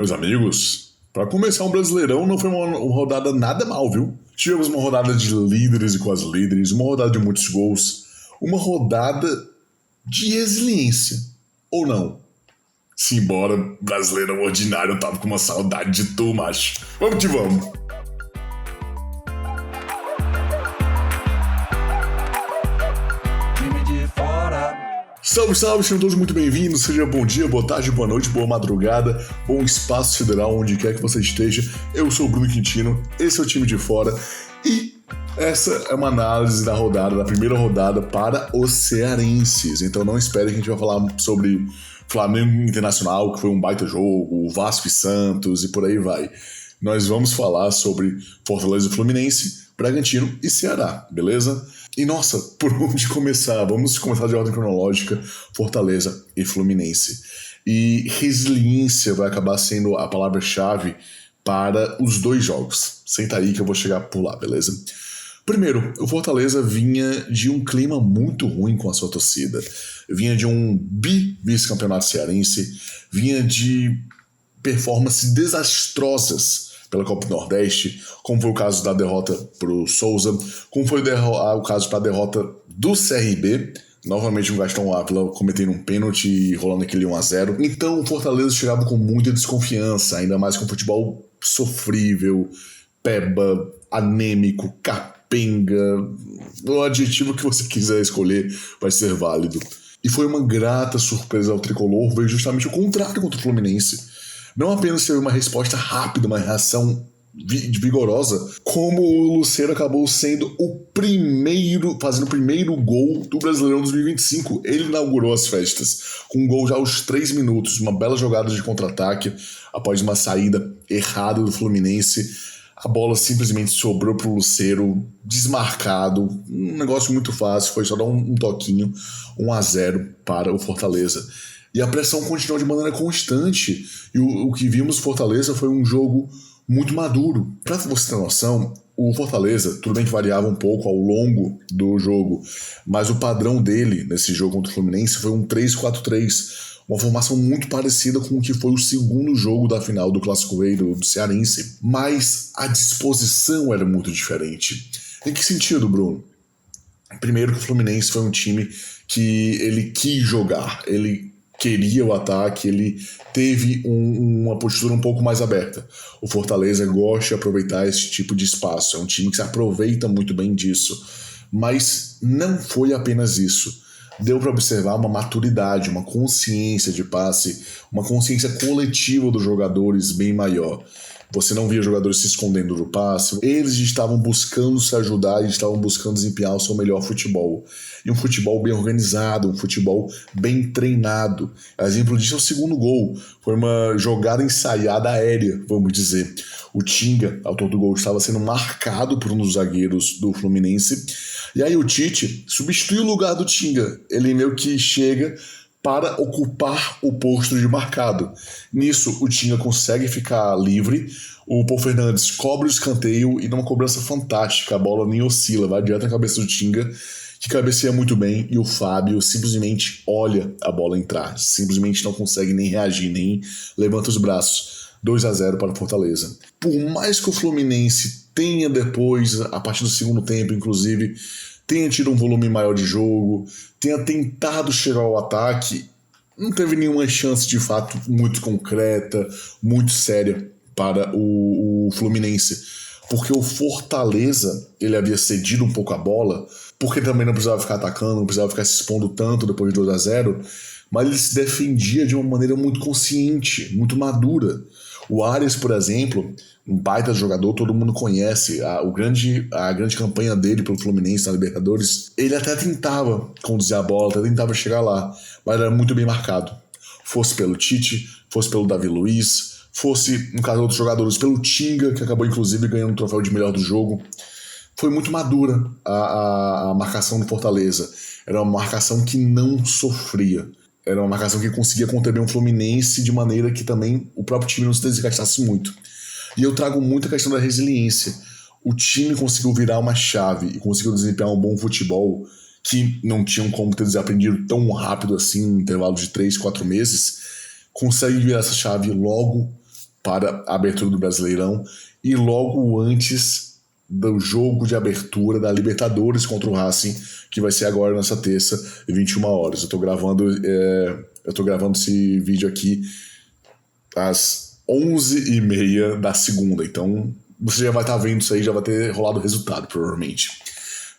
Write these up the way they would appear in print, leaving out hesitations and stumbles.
Meus amigos, para começar um Brasileirão não foi uma rodada nada mal, viu? Tivemos uma rodada de líderes e quase líderes, uma rodada de muitos gols, uma rodada de resiliência. Ou não? Simbora, Brasileirão ordinário, eu tava com uma saudade de tu, macho. Vamos que vamos! Salve, salve, sejam todos muito bem-vindos, seja bom dia, boa tarde, boa noite, boa madrugada, bom espaço sideral, onde quer que você esteja. Eu sou o Bruno Quintino, esse é o Time de Fora e essa é uma análise da primeira rodada para os cearenses. Então não espere que a gente vai falar sobre Flamengo Internacional, que foi um baita jogo, Vasco e Santos e por aí vai. Nós vamos falar sobre Fortaleza e Fluminense, Bragantino e Ceará, beleza? E nossa, por onde começar? Vamos começar de ordem cronológica, Fortaleza e Fluminense. E resiliência vai acabar sendo a palavra-chave para os dois jogos. Senta aí que eu vou chegar por lá, beleza? Primeiro, o Fortaleza vinha de um clima muito ruim com a sua torcida. Vinha de um vice-campeonato cearense, vinha de performances desastrosas pela Copa do Nordeste, como foi o caso da derrota para o Souza, como foi o caso para a derrota do CRB, novamente o Gastão Ávila cometendo um pênalti e rolando aquele 1-0. Então o Fortaleza chegava com muita desconfiança, ainda mais com futebol sofrível, peba, anêmico, capenga, o adjetivo que você quiser escolher vai ser válido. E foi uma grata surpresa ao tricolor ver justamente o contrário contra o Fluminense. Não apenas teve uma resposta rápida, uma reação vigorosa, como o Lucero acabou sendo fazendo o primeiro gol do Brasileirão 2025. Ele inaugurou as festas, com um gol já aos 3 minutos, uma bela jogada de contra-ataque, após uma saída errada do Fluminense. A bola simplesmente sobrou pro Lucero, desmarcado, um negócio muito fácil, foi só dar um toquinho, 1-0 para o Fortaleza. E a pressão continuou de maneira constante. E o que vimos no Fortaleza foi um jogo muito maduro. Para você ter noção, o Fortaleza, tudo bem que variava um pouco ao longo do jogo, mas o padrão dele nesse jogo contra o Fluminense foi um 3-4-3. Uma formação muito parecida com o que foi o segundo jogo da final do Clássico Rei do Cearense. Mas a disposição era muito diferente. Em que sentido, Bruno? Primeiro que o Fluminense foi um time que ele quis jogar, ele queria o ataque, ele teve uma postura um pouco mais aberta. O Fortaleza gosta de aproveitar esse tipo de espaço, é um time que se aproveita muito bem disso. Mas não foi apenas isso. Deu para observar uma maturidade, uma consciência de passe, uma consciência coletiva dos jogadores bem maior. Você não via jogadores se escondendo do passe, eles estavam buscando se ajudar, eles estavam buscando desempenhar o seu melhor futebol. E um futebol bem organizado, um futebol bem treinado. Exemplo disso é o segundo gol, foi uma jogada ensaiada aérea, vamos dizer. O Tinga, autor do gol, estava sendo marcado por um dos zagueiros do Fluminense, e aí o Tite substitui o lugar do Tinga, ele meio que chega para ocupar o posto de marcado. Nisso, o Tinga consegue ficar livre, o Paul Fernandes cobre o escanteio e numa cobrança fantástica, a bola nem oscila, vai direto na cabeça do Tinga, que cabeceia muito bem, e o Fábio simplesmente olha a bola entrar, simplesmente não consegue nem reagir, nem levanta os braços. 2-0 para o Fortaleza. Por mais que o Fluminense tenha depois, a partir do segundo tempo, inclusive, tenha tido um volume maior de jogo, tenha tentado chegar ao ataque, não teve nenhuma chance de fato muito concreta, muito séria para o Fluminense. Porque o Fortaleza, ele havia cedido um pouco a bola, porque também não precisava ficar atacando, não precisava ficar se expondo tanto depois de 2-0, mas ele se defendia de uma maneira muito consciente, muito madura. O Arias, por exemplo, um baita jogador, todo mundo conhece, a grande campanha dele pelo Fluminense na Libertadores, ele até tentava conduzir a bola, até tentava chegar lá, mas era muito bem marcado. Fosse pelo Tite, fosse pelo Davi Luiz, fosse, no caso de outros jogadores, pelo Tinga, que acabou inclusive ganhando o troféu de melhor do jogo. Foi muito madura a marcação do Fortaleza. Era uma marcação que não sofria. Era uma marcação que conseguia conter um Fluminense de maneira que também o próprio time não se desgastasse muito. E eu trago muito a questão da resiliência. O time conseguiu virar uma chave e conseguiu desempenhar um bom futebol que não tinham como ter desaprendido tão rápido assim, em intervalo de 3, 4 meses. Consegue virar essa chave logo para a abertura do Brasileirão e logo antes do jogo de abertura da Libertadores contra o Racing, que vai ser agora nessa terça, 21 horas. Eu tô gravando esse vídeo aqui às 11h30 da segunda, então você já vai estar vendo isso aí, já vai ter rolado o resultado, provavelmente.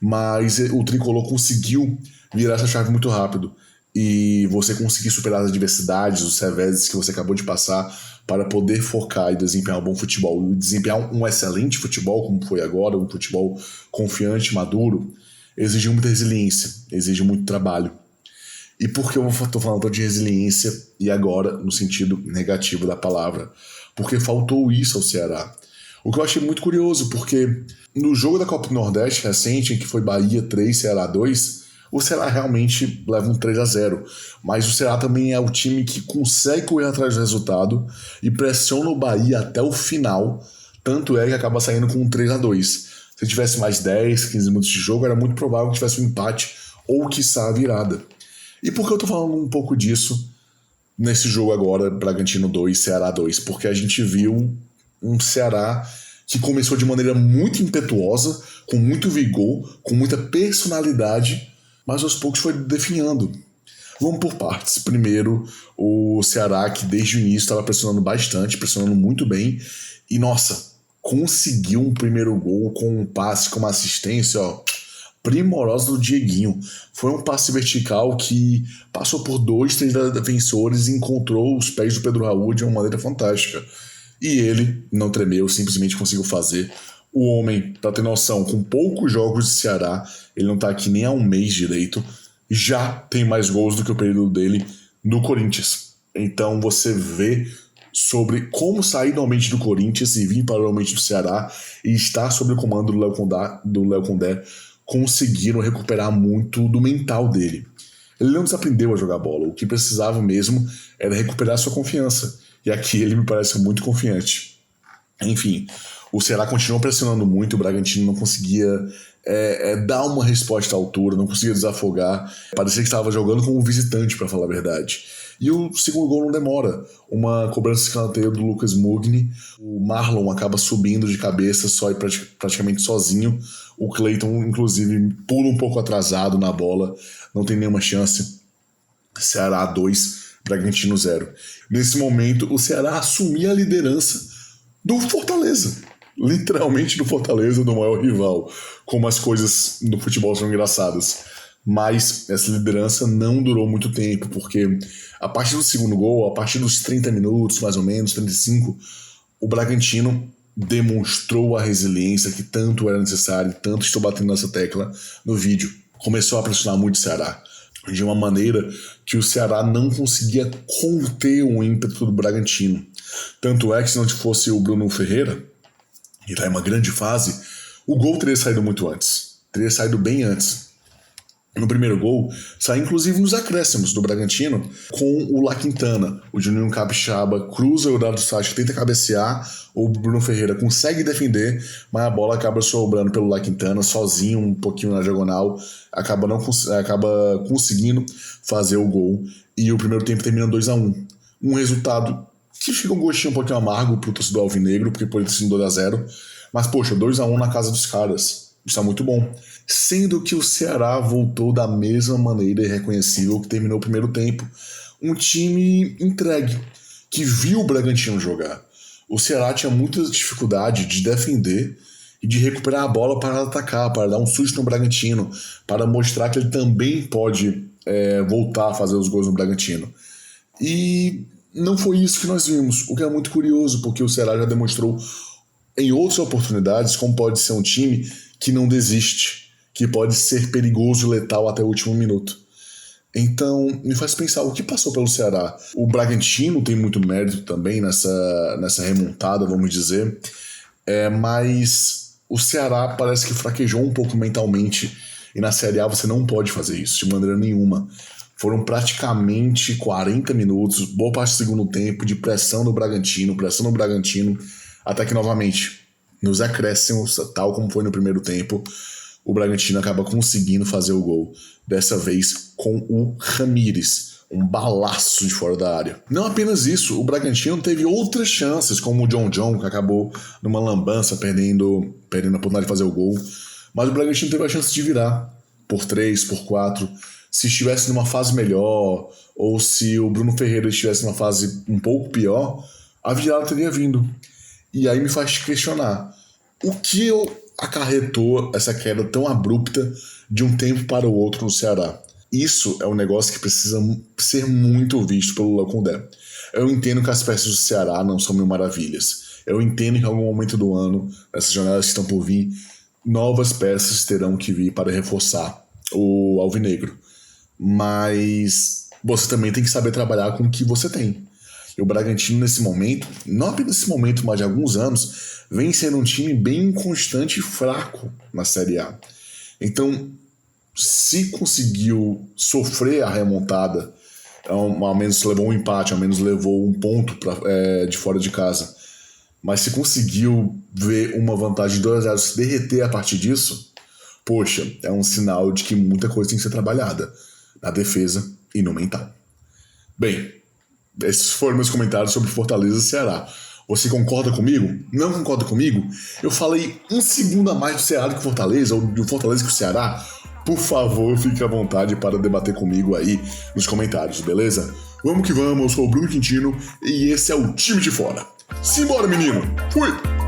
Mas o Tricolor conseguiu virar essa chave muito rápido e você conseguir superar as adversidades, os reveses que você acabou de passar para poder focar e desempenhar um bom futebol. E desempenhar um excelente futebol, como foi agora, um futebol confiante, maduro, exige muita resiliência, exige muito trabalho. E por que eu estou falando de resiliência e agora no sentido negativo da palavra? Porque faltou isso ao Ceará. O que eu achei muito curioso, porque no jogo da Copa do Nordeste recente, em que foi Bahia 3, Ceará 2, o Ceará realmente leva um 3-0. Mas o Ceará também é o time que consegue correr atrás do resultado e pressiona o Bahia até o final, tanto é que acaba saindo com um 3-2. Se tivesse mais 10, 15 minutos de jogo, era muito provável que tivesse um empate ou, quiçá, a virada. E por que eu tô falando um pouco disso nesse jogo agora, Bragantino 2, Ceará 2? Porque a gente viu um Ceará que começou de maneira muito impetuosa, com muito vigor, com muita personalidade, mas aos poucos foi definhando. Vamos por partes. Primeiro, o Ceará, que desde o início estava pressionando bastante, pressionando muito bem, e nossa, conseguiu um primeiro gol com um passe, com uma assistência, primorosa do Dieguinho. Foi um passe vertical que passou por 2, 3 defensores e encontrou os pés do Pedro Raul de uma maneira fantástica. E ele não tremeu, simplesmente conseguiu fazer. O homem, pra ter noção, com poucos jogos de Ceará, ele não tá aqui nem há um mês direito, já tem mais gols do que o período dele no Corinthians. Então você vê sobre como sair normalmente do Corinthians e vir para normalmente do Ceará e estar sob o comando do Léo Condé, conseguiram recuperar muito do mental dele. Ele não desaprendeu a jogar bola, o que precisava mesmo era recuperar sua confiança. E aqui ele me parece muito confiante. Enfim, o Ceará continuou pressionando muito, o Bragantino não conseguia dar uma resposta à altura, não conseguia desafogar. Parecia que estava jogando como visitante, para falar a verdade. E o segundo gol não demora. Uma cobrança de escanteio do Lucas Mugni. O Marlon acaba subindo de cabeça só e praticamente sozinho. O Cleiton, inclusive, pula um pouco atrasado na bola. Não tem nenhuma chance. Ceará 2, Bragantino 0. Nesse momento, o Ceará assumia a liderança do Fortaleza. Literalmente do Fortaleza, do maior rival. Como as coisas no futebol são engraçadas. Mas essa liderança não durou muito tempo, porque a partir do segundo gol, a partir dos 30 minutos, mais ou menos, 35, o Bragantino demonstrou a resiliência que tanto era necessária, tanto estou batendo nessa tecla no vídeo. Começou a pressionar muito o Ceará, de uma maneira que o Ceará não conseguia conter o ímpeto do Bragantino. Tanto é que se não fosse o Bruno Ferreira, que está em uma grande fase, o gol teria saído muito antes. Teria saído bem antes. No primeiro gol, sai inclusive nos acréscimos do Bragantino com o La Quintana. O Juninho Capixaba cruza o Dado Sacha, tenta cabecear, o Bruno Ferreira consegue defender, mas a bola acaba sobrando pelo La Quintana sozinho, um pouquinho na diagonal, acaba conseguindo fazer o gol. E o primeiro tempo termina 2-1. Um resultado que fica um gostinho um pouquinho amargo pro torcedor alvinegro, porque poderia ter sido 2-0. Mas, poxa, 2-1 na casa dos caras. Isso é muito bom. Sendo que o Ceará voltou da mesma maneira irreconhecível que terminou o primeiro tempo. Um time entregue, que viu o Bragantino jogar. O Ceará tinha muita dificuldade de defender e de recuperar a bola para atacar, para dar um susto no Bragantino, para mostrar que ele também pode voltar a fazer os gols no Bragantino. E não foi isso que nós vimos, o que é muito curioso, porque o Ceará já demonstrou em outras oportunidades como pode ser um time que não desiste, que pode ser perigoso e letal até o último minuto. Então, me faz pensar o que passou pelo Ceará. O Bragantino tem muito mérito também nessa remontada, vamos dizer, mas o Ceará parece que fraquejou um pouco mentalmente, e na Série A você não pode fazer isso de maneira nenhuma. Foram praticamente 40 minutos, boa parte do segundo tempo, de pressão no Bragantino, até que novamente, nos acréscimos, tal como foi no primeiro tempo, o Bragantino acaba conseguindo fazer o gol. Dessa vez com o Ramírez, um balaço de fora da área. Não apenas isso, o Bragantino teve outras chances, como o John, que acabou numa lambança, perdendo a oportunidade de fazer o gol. Mas o Bragantino teve a chance de virar por 3, por 4. Se estivesse numa fase melhor, ou se o Bruno Ferreira estivesse numa fase um pouco pior, a virada teria vindo. E aí me faz questionar, o que acarretou essa queda tão abrupta de um tempo para o outro no Ceará? Isso é um negócio que precisa ser muito visto pelo Léo Condé. Eu entendo que as peças do Ceará não são mil maravilhas. Eu entendo que em algum momento do ano, nessas jornadas que estão por vir, novas peças terão que vir para reforçar o Alvinegro. Mas você também tem que saber trabalhar com o que você tem. E o Bragantino nesse momento, não apenas nesse momento, mas de alguns anos, vem sendo um time bem inconstante e fraco na Série A. Então, se conseguiu sofrer a remontada, ao menos levou um empate, ao menos levou um ponto de fora de casa, mas se conseguiu ver uma vantagem de 2-0 se derreter a partir disso, poxa, é um sinal de que muita coisa tem que ser trabalhada na defesa e no mental. Bem, esses foram meus comentários sobre Fortaleza e Ceará. Você concorda comigo? Não concorda comigo? Eu falei um segundo a mais do Ceará que o Fortaleza, ou do Fortaleza que o Ceará? Por favor, fique à vontade para debater comigo aí nos comentários, beleza? Vamos que vamos, eu sou o Bruno Quintino e esse é o Time de Fora. Simbora, menino! Fui!